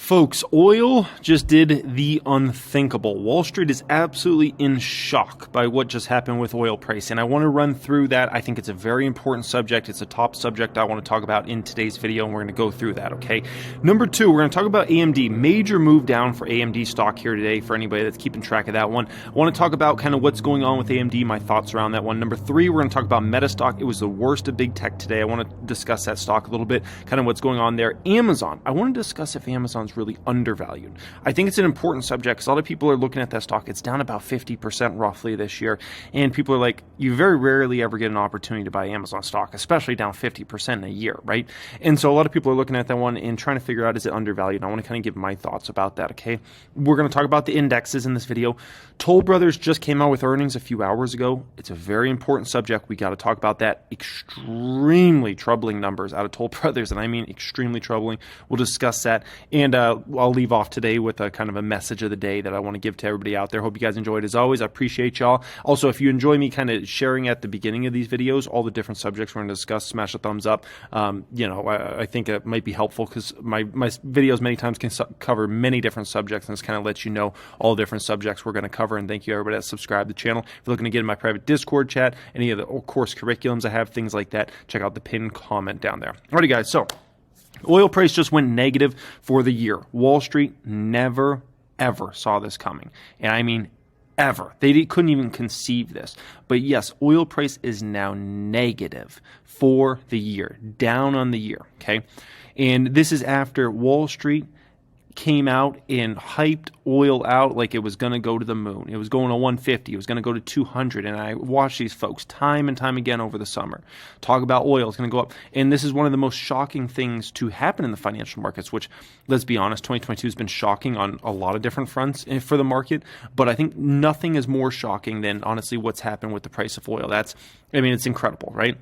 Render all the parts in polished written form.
Folks, oil just did the unthinkable. Wall Street is absolutely in shock by what just happened with oil price, and I want to run through that. I think it's a very important subject. It's a top subject I want to talk about in today's video, and we're going to go through that, okay? Number two, we're going to talk about AMD. Major move down for AMD stock here today for anybody that's keeping track of that one. I want to talk about kind of what's going on with AMD, my thoughts around that one. Number three, we're going to talk about Meta stock. It was the worst of big tech today. I want to discuss that stock a little bit, kind of what's going on there. Amazon. I want to discuss if Amazon's really undervalued. I think it's an important subject because a lot of people are looking at that stock. It's down about 50% roughly this year. And people are like, you very rarely ever get an opportunity to buy Amazon stock, especially down 50% in a year, right? And so a lot of people are looking at that one and trying to figure out, is it undervalued? And I want to kind of give my thoughts about that, okay? We're going to talk about the indexes in this video. Toll Brothers just came out with earnings a few hours ago. It's a very important subject. We got to talk about that. Extremely troubling numbers out of Toll Brothers, and I mean extremely troubling. We'll discuss that. And I'll leave off today with a kind of a message of the day that I want to give to everybody out there. Hope you guys enjoyed as always. I appreciate y'all. Also, if you enjoy me kind of sharing at the beginning of these videos all the different subjects we're going to discuss, smash a thumbs up. I think it might be helpful because my videos many times can cover many different subjects, and this kind of lets you know all the different subjects we're going to cover. And thank you everybody that subscribed to the channel. If you're looking to get in my private Discord chat, any of the course curriculums I have, things like that, check out the pinned comment down there. Alrighty guys, so oil price just went negative for the year. Wall Street never, ever saw this coming. And I mean, ever. They couldn't even conceive this. But yes, oil price is now negative for the year, down on the year, okay? And this is after Wall Street came out and hyped oil out like it was going to go to the moon. It was going to 150. It was going to go to 200. And I watched these folks time and time again over the summer talk about oil. It's going to go up. And this is one of the most shocking things to happen in the financial markets, which, let's be honest, 2022 has been shocking on a lot of different fronts for the market. But I think nothing is more shocking than, honestly, what's happened with the price of oil. It's incredible, right?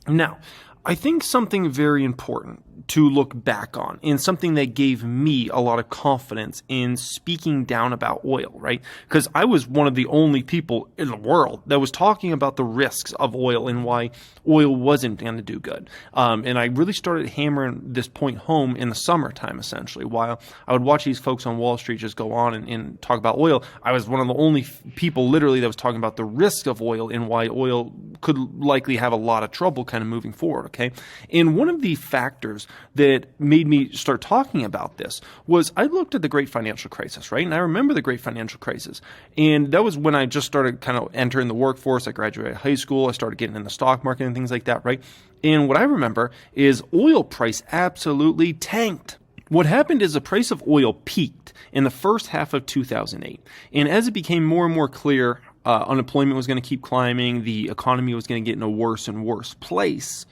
Now, I think something very important to look back on, and something that gave me a lot of confidence in speaking down about oil, right? Because I was one of the only people in the world that was talking about the risks of oil and why oil wasn't going to do good. And I really started hammering this point home in the summertime, essentially. While I would watch these folks on Wall Street just go on and talk about oil, I was one of the only people literally that was talking about the risk of oil and why oil could likely have a lot of trouble kind of moving forward, okay? And one of the factors that made me start talking about this was I looked at the great financial crisis, right? And I remember the great financial crisis. And that was when I just started kind of entering the workforce. I graduated high school. I started getting in the stock market and things like that, right? And what I remember is oil price absolutely tanked. What happened is the price of oil peaked in the first half of 2008. And as it became more and more clear, unemployment was going to keep climbing, the economy was going to get in a worse and worse place,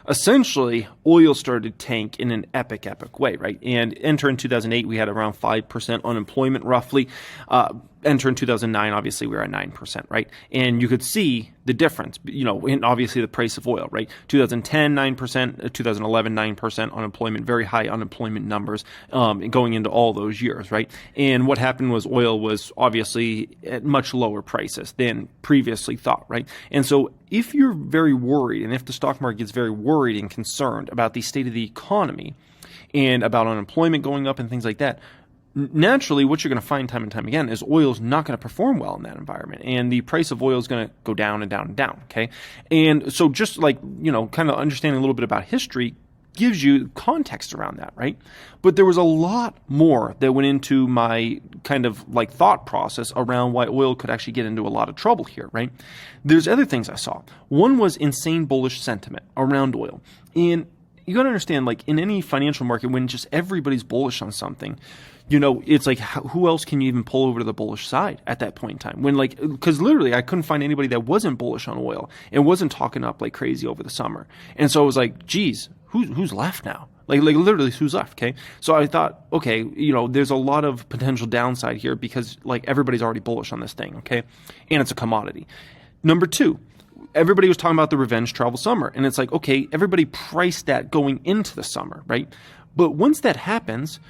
essentially, oil started to tank in an epic way, right? And enter in 2008, we had around 5% unemployment roughly. Enter in 2009, obviously, we were at 9%, right? And you could see the difference, in obviously the price of oil, right? 2010, 9%, 2011, 9% unemployment, very high unemployment numbers going into all those years, right? And what happened was oil was obviously at much lower prices than previously thought, right? And so if you're very worried, and if the stock market gets very worried and concerned about the state of the economy and about unemployment going up and things like that, naturally, what you're going to find time and time again is oil is not going to perform well in that environment. And the price of oil is going to go down and down and down, okay? And so just like, kind of understanding a little bit about history gives you context around that, right? But there was a lot more that went into my kind of like thought process around why oil could actually get into a lot of trouble here, right? There's other things I saw. One was insane bullish sentiment around oil. And you got to understand, like in any financial market, when just everybody's bullish on something, it's like, who else can you even pull over to the bullish side at that point in time? Because literally I couldn't find anybody that wasn't bullish on oil and wasn't talking up like crazy over the summer. And so I was like, geez, who's left now? Like literally who's left, okay? So I thought, okay, there's a lot of potential downside here because like everybody's already bullish on this thing, okay? And it's a commodity. Number two, everybody was talking about the revenge travel summer. And it's like, okay, everybody priced that going into the summer, right? But once that happens,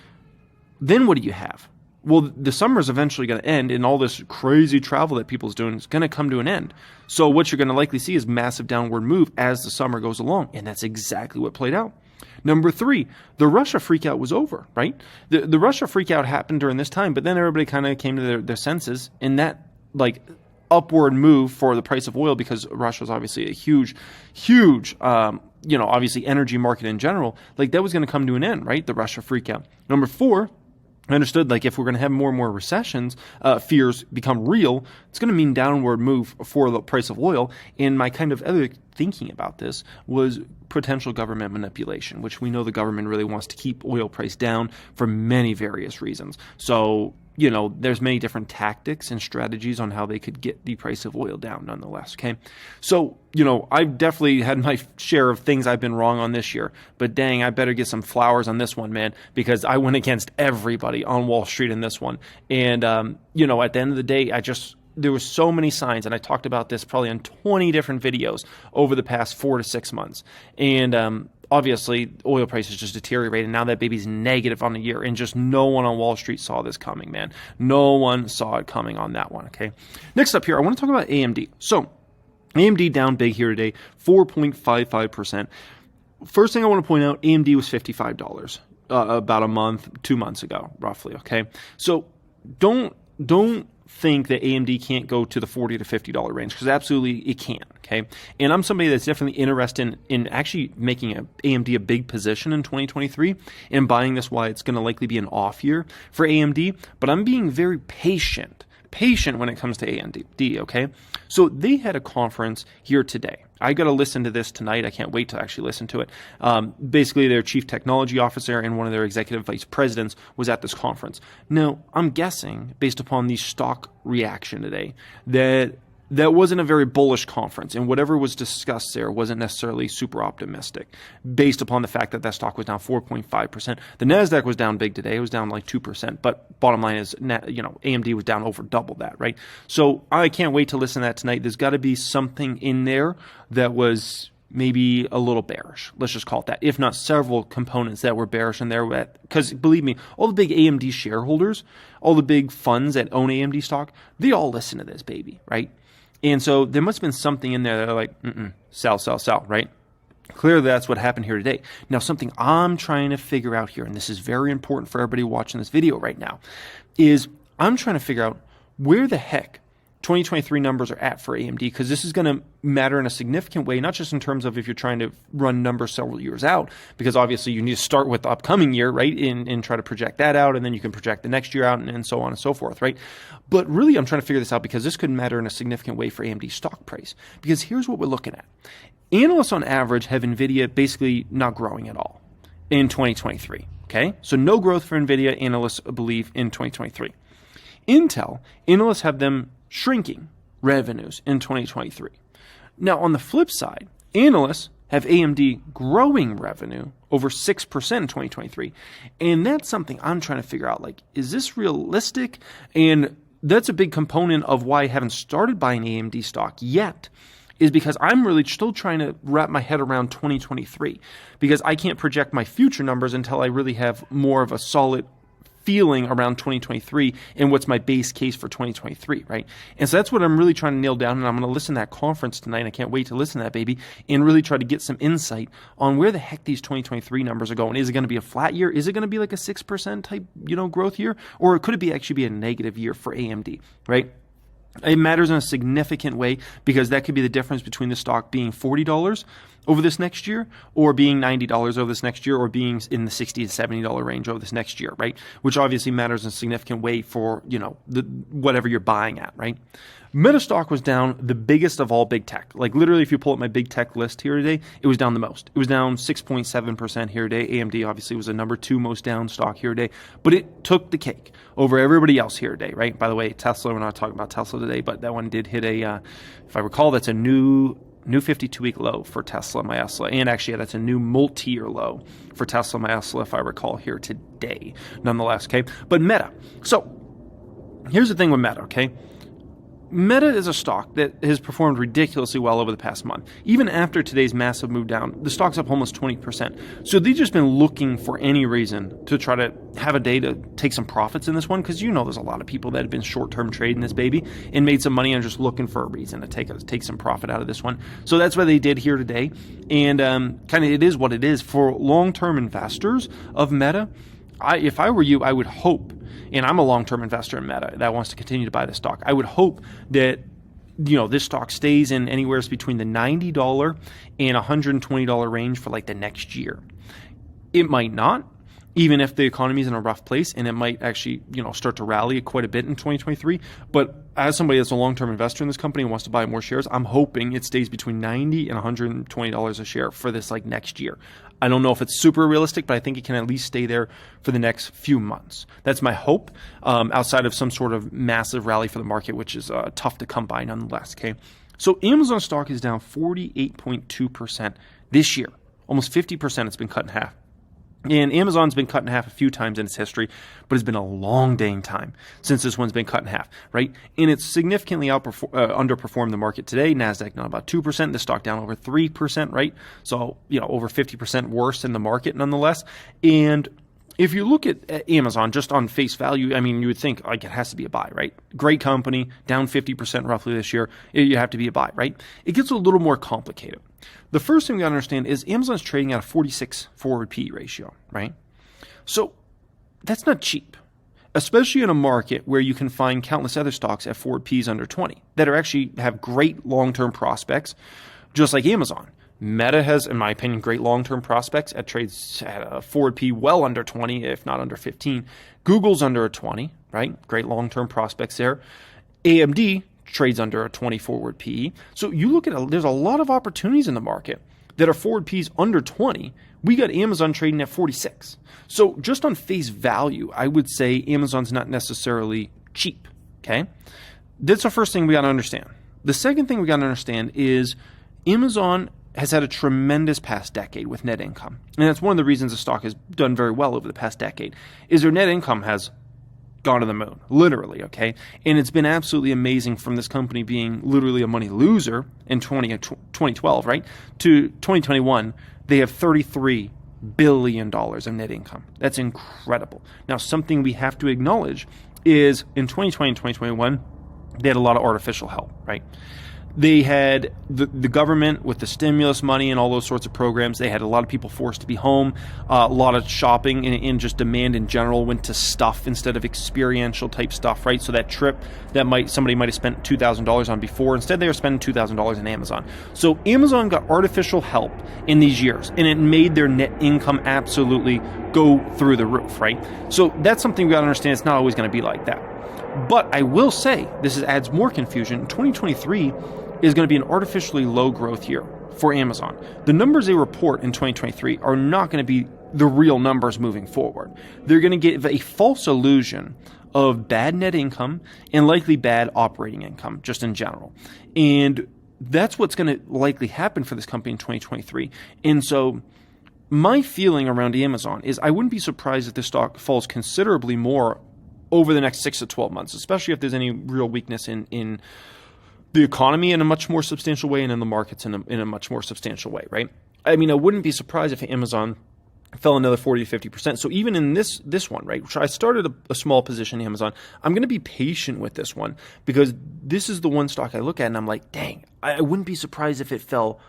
then what do you have? Well, the summer is eventually going to end, and all this crazy travel that people's doing is going to come to an end. So what you're going to likely see is massive downward move as the summer goes along, and that's exactly what played out. Number 3, the Russia freakout was over, right? The Russia freakout happened during this time, but then everybody kind of came to their senses, and that like upward move for the price of oil, because Russia is obviously a huge, obviously energy market in general, like that was going to come to an end, right? The Russia freakout. Number 4, I understood like if we're going to have more and more recessions, fears become real, it's going to mean downward move for the price of oil. And my kind of other thinking about this was potential government manipulation, which we know the government really wants to keep oil price down for many various reasons. So, there's many different tactics and strategies on how they could get the price of oil down nonetheless, okay? So, I've definitely had my share of things I've been wrong on this year, but dang, I better get some flowers on this one, man, because I went against everybody on Wall Street in this one. And, at the end of the day, there were so many signs, and I talked about this probably on 20 different videos over the past 4 to 6 months. And, obviously, oil prices just deteriorated. Now that baby's negative on the year, and just no one on Wall Street saw this coming, man. No one saw it coming on that one, okay? Next up here, I want to talk about AMD. So, AMD down big here today, 4.55%. First thing I want to point out, AMD was $55 about 2 months ago, roughly, okay? So, don't think that AMD can't go to the $40 to $50 range, because absolutely it can, okay? And I'm somebody that's definitely interested in actually making AMD a big position in 2023 and buying this while it's going to likely be an off year for AMD, but I'm being very patient when it comes to AMD, okay? So they had a conference here today. I got to listen to this tonight. I can't wait to actually listen to it. Basically, their chief technology officer and one of their executive vice presidents was at this conference. Now, I'm guessing, based upon the stock reaction today, that wasn't a very bullish conference, and whatever was discussed there wasn't necessarily super optimistic, based upon the fact that stock was down 4.5%. The NASDAQ was down big today. It was down like 2%, but bottom line is, AMD was down over double that, right? So I can't wait to listen to that tonight. There's got to be something in there that was maybe a little bearish. Let's just call it that. If not several components that were bearish in there, because believe me, all the big AMD shareholders, all the big funds that own AMD stock, they all listen to this baby, right? And so there must have been something in there that are like, sell, right? Clearly that's what happened here today. Now, something I'm trying to figure out here, and this is very important for everybody watching this video right now, is I'm trying to figure out where the heck 2023 numbers are at for AMD, because this is going to matter in a significant way, not just in terms of if you're trying to run numbers several years out, because obviously you need to start with the upcoming year, right, and try to project that out, and then you can project the next year out, and so on and so forth, right? But really, I'm trying to figure this out because this could matter in a significant way for AMD stock price, because here's what we're looking at. Analysts on average have NVIDIA basically not growing at all in 2023, okay? So no growth for NVIDIA, analysts believe, in 2023. Intel, analysts have them shrinking revenues in 2023. Now, on the flip side, analysts have AMD growing revenue over 6% in 2023. And that's something I'm trying to figure out, like, is this realistic? And that's a big component of why I haven't started buying AMD stock yet, is because I'm really still trying to wrap my head around 2023, because I can't project my future numbers until I really have more of a solid feeling around 2023 and what's my base case for 2023, right? And so that's what I'm really trying to nail down, and I'm going to listen to that conference tonight. I can't wait to listen to that baby and really try to get some insight on where the heck these 2023 numbers are going. Is it going to be a flat year? Is it going to be like a 6% type, growth year? Or could it actually be a negative year for AMD, right? It matters in a significant way, because that could be the difference between the stock being $40 over this next year, or being $90 over this next year, or being in the $60 to $70 range over this next year, right? Which obviously matters in a significant way for, whatever you're buying at, right? Meta stock was down the biggest of all big tech. Like literally, if you pull up my big tech list here today, it was down the most. It was down 6.7% here today. AMD obviously was the number 2 most down stock here today, but it took the cake over everybody else here today, right? By the way, Tesla, we're not talking about Tesla today, but that one did hit if I recall, that's a new 52-week low for Tesla Tesla, and actually that's a new multi-year low for Tesla Tesla, if I recall, here today, nonetheless, okay? But Meta. So here's the thing with Meta, okay? Meta is a stock that has performed ridiculously well over the past month. Even after today's massive move down, the stock's up almost 20%. So they've just been looking for any reason to try to have a day to take some profits in this one, because there's a lot of people that have been short-term trading this baby and made some money and just looking for a reason to take some profit out of this one. So that's what they did here today. And kind of it is what it is. For long-term investors of Meta, if I were you, I would hope, and I'm a long-term investor in Meta that wants to continue to buy the stock, I would hope that this stock stays in anywhere between the $90 and $120 range for like the next year. It might not, even if the economy is in a rough place, and it might actually start to rally quite a bit in 2023. But as somebody that's a long-term investor in this company and wants to buy more shares, I'm hoping it stays between $90 and $120 a share for this like next year. I don't know if it's super realistic, but I think it can at least stay there for the next few months. That's my hope, outside of some sort of massive rally for the market, which is tough to come by nonetheless. Okay, so Amazon stock is down 48.2% this year. Almost 50% it's been cut in half. And Amazon's been cut in half a few times in its history, but it's been a long dang time since this one's been cut in half, right? And it's significantly underperformed the market today. NASDAQ down about 2%, the stock down over 3%, right? So, over 50% worse than the market nonetheless. And if you look at Amazon just on face value, you would think like it has to be a buy, right? Great company, down 50% roughly this year. You have to be a buy, right? It gets a little more complicated. The first thing we got to understand is Amazon's trading at a 46 forward PE ratio, right? So that's not cheap, especially in a market where you can find countless other stocks at forward P's under 20 that actually have great long-term prospects, just like Amazon. Meta has, in my opinion, great long-term prospects at trades at a forward P well under 20, if not under 15. Google's under a 20, right? Great long-term prospects there. AMD trades under a 20 forward PE. So you look at there's a lot of opportunities in the market that are forward P's under 20. We got Amazon trading at 46. So just on face value, I would say Amazon's not necessarily cheap, okay? That's the first thing we got to understand. The second thing we got to understand is Amazon has had a tremendous past decade with net income. And that's one of the reasons the stock has done very well over the past decade, is their net income has gone to the moon, literally, okay? And it's been absolutely amazing from this company being literally a money loser in 2012, right? To 2021, they have $33 billion of net income. That's incredible. Now, something we have to acknowledge is in 2020 and 2021, they had a lot of artificial help, right? They had the government with the stimulus money and all those sorts of programs. They had a lot of people forced to be home. A lot of shopping and just demand in general went to stuff instead of experiential type stuff, right? So that trip that somebody might have spent $2,000 on before, instead they were spending $2,000 in Amazon. So Amazon got artificial help in these years, and it made their net income absolutely go through the roof, right? So that's something we got to understand. It's not always going to be like that. But I will say, this adds more confusion. 2023 is going to be an artificially low growth year for Amazon. The numbers they report in 2023 are not going to be the real numbers moving forward. They're going to give a false illusion of bad net income and likely bad operating income just in general. And that's what's going to likely happen for this company in 2023. And so my feeling around Amazon is I wouldn't be surprised if the stock falls considerably more over the next 6 to 12 months, especially if there's any real weakness in the economy in a much more substantial way and in the markets in a much more substantial way, right? I wouldn't be surprised if Amazon fell another 40 to 50%. So even in this one, right, which I started a small position in Amazon, I'm going to be patient with this one because this is the one stock I look at and I'm like, dang, I wouldn't be surprised if it fell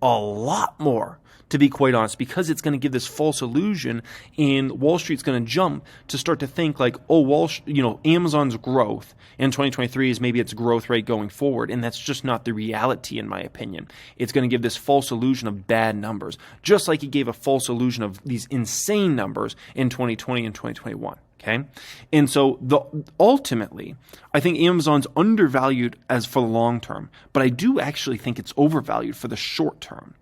a lot more, to be quite honest, because it's going to give this false illusion and Wall Street's going to jump to start to think like, oh, Amazon's growth in 2023 is maybe its growth rate going forward. And that's just not the reality, in my opinion. It's going to give this false illusion of bad numbers, just like it gave a false illusion of these insane numbers in 2020 and 2021. Okay. And so ultimately, I think Amazon's undervalued as for the long term, but I do actually think it's overvalued for the short term.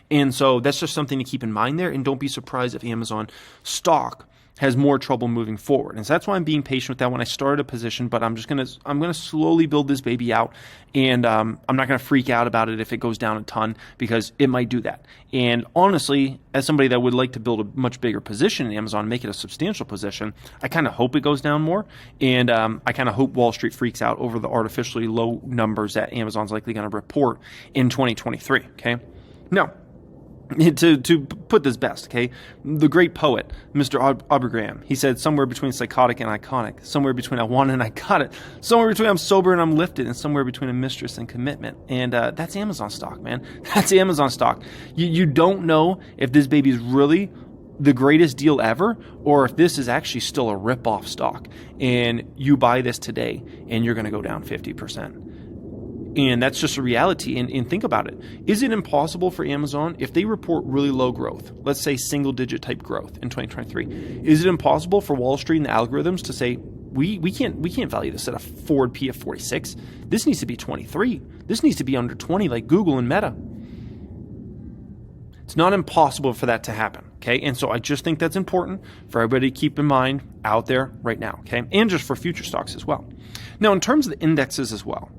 And so that's just something to keep in mind there. And don't be surprised if Amazon stock has more trouble moving forward. And so that's why I'm being patient with that when I started a position, but I'm going to slowly build this baby out, and I'm not going to freak out about it if it goes down a ton, because it might do that. And honestly, as somebody that would like to build a much bigger position in Amazon, make it a substantial position, I kind of hope it goes down more. And I kind of hope Wall Street freaks out over the artificially low numbers that Amazon's likely going to report in 2023. Okay. Now, to put this best, okay, the great poet, Mr. Aubrey Graham, he said somewhere between psychotic and iconic, somewhere between I want and I got it, somewhere between I'm sober and I'm lifted, and somewhere between a mistress and commitment. And that's Amazon stock, man. That's Amazon stock. You don't know if this baby is really the greatest deal ever, or if this is actually still a rip-off stock, and you buy this today and you're going to go down 50%. And that's just a reality. And think about it. Is it impossible for Amazon, if they report really low growth, let's say single-digit type growth in 2023, is it impossible for Wall Street and the algorithms to say, we can't value this at a forward P of 46. This needs to be 23. This needs to be under 20 like Google and Meta. It's not impossible for that to happen, okay? And so I just think that's important for everybody to keep in mind out there right now, okay? And just for future stocks as well. Now, in terms of the indexes as well,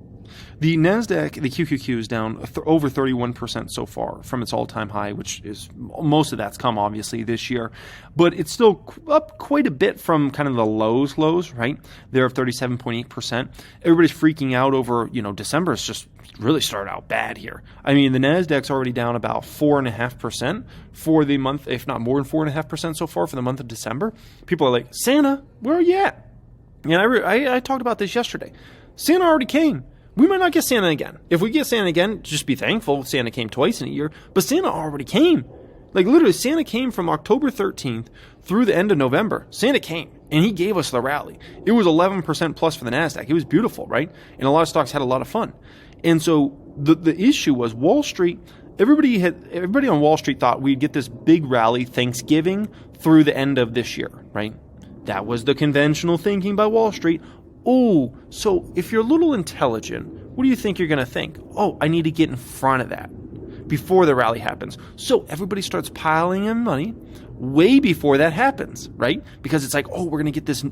the NASDAQ, the QQQ, is down over 31% so far from its all-time high, which is most of that's come obviously this year, but it's still up quite a bit from kind of the lows, right? They're up 37.8%. Everybody's freaking out over, December has just really started out bad here. I mean, the NASDAQ's already down about 4.5% for the month, if not more than 4.5% so far for the month of December. People are like, Santa, where are you at? And I talked about this yesterday. Santa already came. We might not get Santa again. If we get Santa again, just be thankful. Santa came twice in a year, but Santa already came. Like literally, Santa came from October 13th through the end of November. Santa came, and he gave us the rally. It was 11% plus for the NASDAQ. It was beautiful, right? And a lot of stocks had a lot of fun. And so the issue was Wall Street. Everybody on Wall Street thought we'd get this big rally Thanksgiving through the end of this year, right? That was the conventional thinking by Wall Street. Oh, so if you're a little intelligent, what do you think you're going to think? Oh, I need to get in front of that before the rally happens. So everybody starts piling in money way before that happens, right? Because it's like, oh, we're going to get this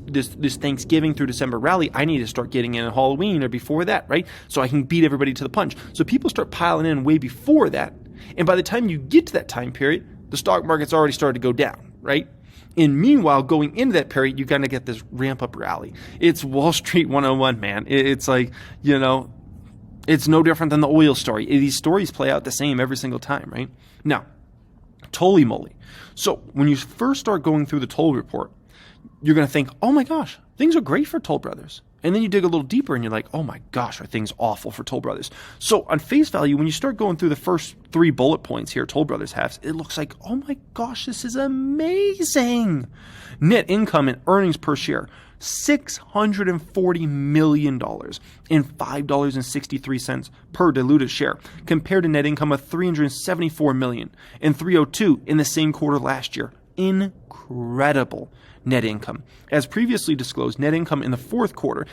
Thanksgiving through December rally. I need to start getting in Halloween or before that, right? So I can beat everybody to the punch. So people start piling in way before that. And by the time you get to that time period, the stock market's already started to go down, right? And meanwhile, going into that period, you kind of get this ramp-up rally. It's Wall Street 101, man. It's like, it's no different than the oil story. These stories play out the same every single time, right? Now, Toll moly. So when you first start going through the Toll report, you're going to think, oh my gosh, things are great for Toll Brothers. And then you dig a little deeper and you're like, oh my gosh, are things awful for Toll Brothers? So on face value, when you start going through the first 3 bullet points here Toll Brothers has, it looks like, oh my gosh, this is amazing. Net income and earnings per share, $640 million and $5.63 per diluted share, compared to net income of $374 million and $302 in the same quarter last year. Incredible net income. As previously disclosed, net income in the fourth quarter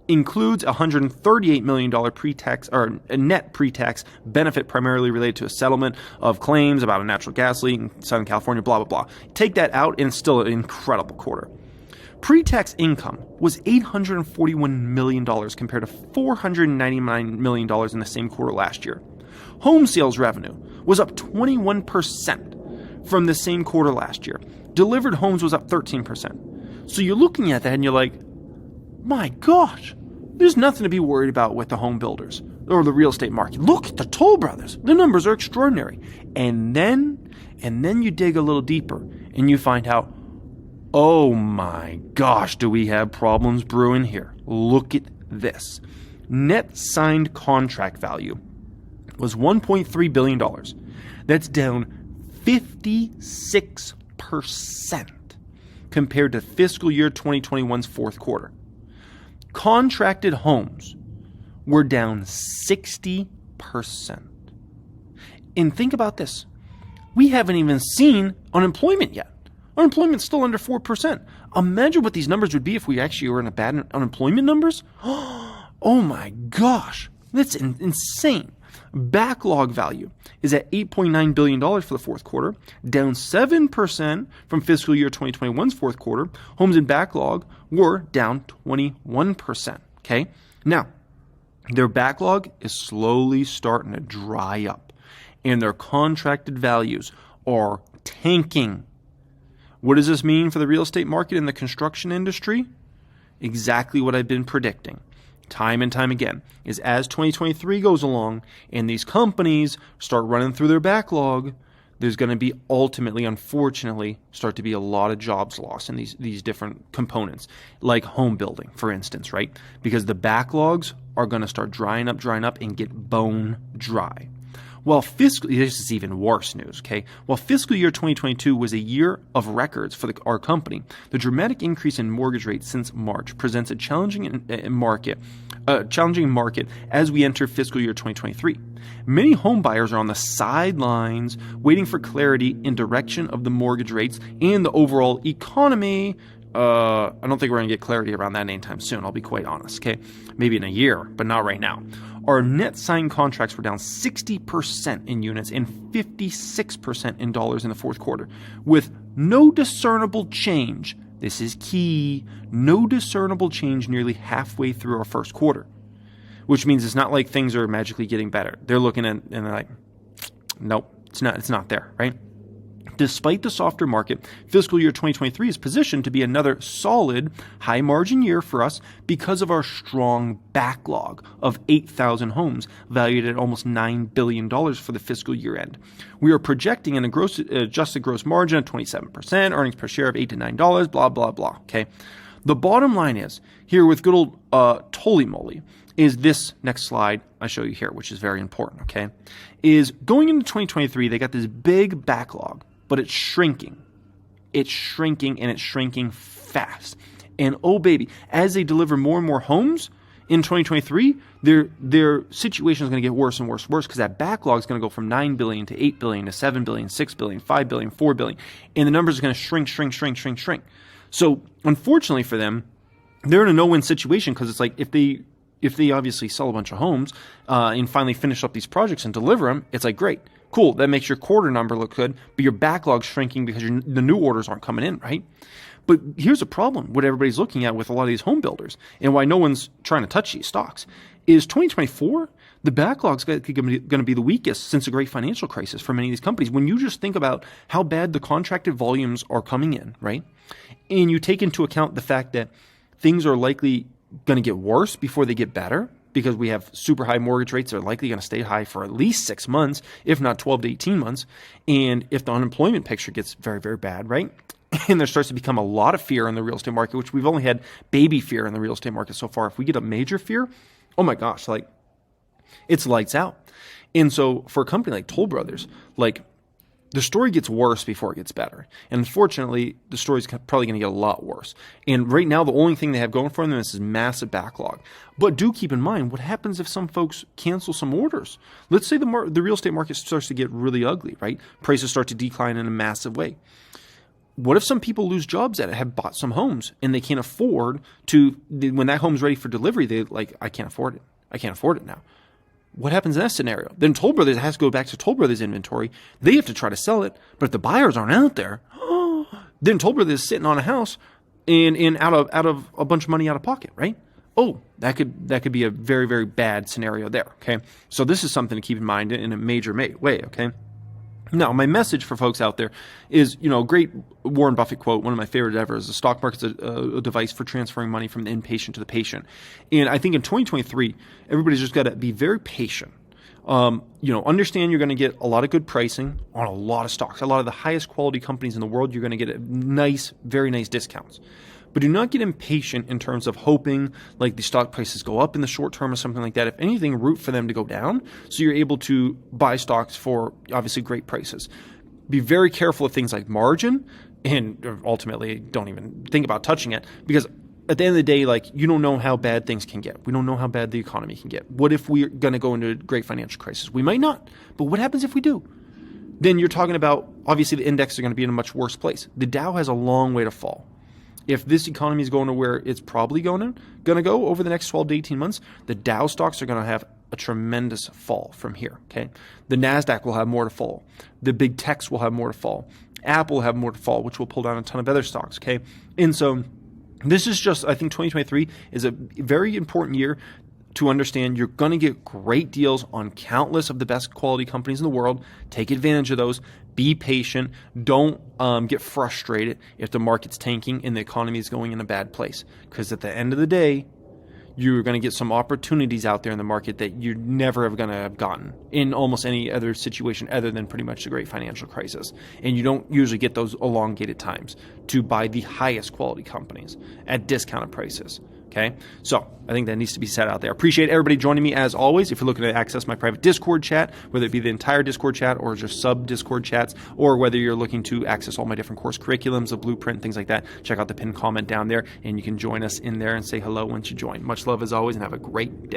includes a $138 million pre-tax or a net pre-tax benefit primarily related to a settlement of claims about a natural gas leak in Southern California, blah, blah, blah. Take that out and it's still an incredible quarter. Pre-tax income was $841 million compared to $499 million in the same quarter last year. Home sales revenue was up 21% from the same quarter last year. Delivered homes was up 13%. So you're looking at that and you're like, my gosh, there's nothing to be worried about with the home builders or the real estate market. Look at the Toll Brothers. The numbers are extraordinary. And then you dig a little deeper and you find out, oh my gosh, do we have problems brewing here? Look at this. Net signed contract value was $1.3 billion. That's down 56% compared to fiscal year 2021's fourth quarter. Contracted homes were down 60%. And think about this. We haven't even seen unemployment yet. Unemployment's still under 4%. Imagine what these numbers would be if we actually were in a bad unemployment numbers. Oh my gosh, that's insane. Backlog value is at $8.9 billion for the fourth quarter, down 7% from fiscal year 2021's fourth quarter. Homes in backlog were down 21%. Okay? Now, their backlog is slowly starting to dry up, and their contracted values are tanking. What does this mean for the real estate market and the construction industry? Exactly what I've been predicting time and time again, is as 2023 goes along and these companies start running through their backlog, there's going to be ultimately, unfortunately, start to be a lot of jobs lost in these different components, like home building, for instance, right? Because the backlogs are going to start drying up and get bone dry. This is even worse news, okay? While fiscal year 2022 was a year of records for our company, the dramatic increase in mortgage rates since March presents a challenging market as we enter fiscal year 2023. Many home buyers are on the sidelines waiting for clarity in direction of the mortgage rates and the overall economy. I don't think we're going to get clarity around that anytime soon, I'll be quite honest, okay? Maybe in a year, but not right now. Our net signed contracts were down 60% in units and 56% in dollars in the fourth quarter, with no discernible change. This is key. No discernible change nearly halfway through our first quarter, which means it's not like things are magically getting better. They're looking at and they're like, nope, it's not there, right? Despite the softer market, fiscal year 2023 is positioned to be another solid, high-margin year for us because of our strong backlog of 8,000 homes valued at almost $9 billion for the fiscal year end. We are projecting an adjusted gross margin of 27%, earnings per share of $8 to $9, blah, blah, blah, okay? The bottom line is, here with good old Toly Moly, is this next slide I show you here, which is very important, okay? Is going into 2023, they got this big backlog, but it's shrinking. It's shrinking, and it's shrinking fast. And oh baby, as they deliver more and more homes in 2023, their situation is going to get worse and worse and worse because that backlog is going to go from 9 billion to 8 billion to 7 billion, 6 billion, 5 billion, 4 billion. And the numbers are going to shrink. So unfortunately for them, they're in a no-win situation because it's like if they obviously sell a bunch of homes and finally finish up these projects and deliver them, it's like, great. Cool, that makes your quarter number look good, but your backlog's shrinking because the new orders aren't coming in, right? But here's a problem, what everybody's looking at with a lot of these home builders, and why no one's trying to touch these stocks, is 2024, the backlog's going to be the weakest since the great financial crisis for many of these companies. When you just think about how bad the contracted volumes are coming in, right? And you take into account the fact that things are likely going to get worse before they get better, because we have super high mortgage rates that are likely going to stay high for at least 6 months, if not 12 to 18 months. And if the unemployment picture gets very, very bad, right? And there starts to become a lot of fear in the real estate market, which we've only had baby fear in the real estate market so far. If we get a major fear, oh my gosh, like it's lights out. And so for a company like Toll Brothers, like the story gets worse before it gets better. And unfortunately, the story's probably going to get a lot worse. And right now, the only thing they have going for them is this massive backlog. But do keep in mind, what happens if some folks cancel some orders? Let's say the real estate market starts to get really ugly, right? Prices start to decline in a massive way. What if some people lose jobs that have bought some homes and they can't afford to, when that home's ready for delivery, they're like, I can't afford it. I can't afford it now. What happens in that scenario? Then Toll Brothers has to go back to Toll Brothers inventory. They have to try to sell it, but if the buyers aren't out there, then Toll Brothers is sitting on a house and out of a bunch of money out of pocket, right? Oh, that could be a very, very bad scenario there. Okay, so this is something to keep in mind in a major way. Okay. Now, my message for folks out there is, a great Warren Buffett quote, one of my favorites ever, is the stock market's a device for transferring money from the inpatient to the patient. And I think in 2023, everybody's just got to be very patient. Understand you're going to get a lot of good pricing on a lot of stocks. A lot of the highest quality companies in the world, you're going to get very nice discounts. But do not get impatient in terms of hoping like the stock prices go up in the short term or something like that. If anything, root for them to go down so you're able to buy stocks for obviously great prices. Be very careful of things like margin, and ultimately don't even think about touching it, because at the end of the day, like, you don't know how bad things can get. We don't know how bad the economy can get. What if we're going to go into a great financial crisis? We might not. But what happens if we do? Then you're talking about, obviously, the index are going to be in a much worse place. The Dow has a long way to fall. If this economy is going to where it's probably going to go over the next 12 to 18 months, the Dow stocks are going to have a tremendous fall from here, okay? The NASDAQ will have more to fall. The big techs will have more to fall. Apple will have more to fall, which will pull down a ton of other stocks, okay? And so this is just, I think 2023 is a very important year to understand you're going to get great deals on countless of the best quality companies in the world. Take advantage of those. Be patient. Don't get frustrated if the market's tanking and the economy is going in a bad place. Because at the end of the day, you're going to get some opportunities out there in the market that you're never going to have gotten in almost any other situation other than pretty much the great financial crisis. And you don't usually get those elongated times to buy the highest quality companies at discounted prices. Okay, so I think that needs to be said out there. Appreciate everybody joining me as always. If you're looking to access my private Discord chat, whether it be the entire Discord chat or just sub-Discord chats, or whether you're looking to access all my different course curriculums, the blueprint, things like that, check out the pinned comment down there, and you can join us in there and say hello once you join. Much love as always, and have a great day.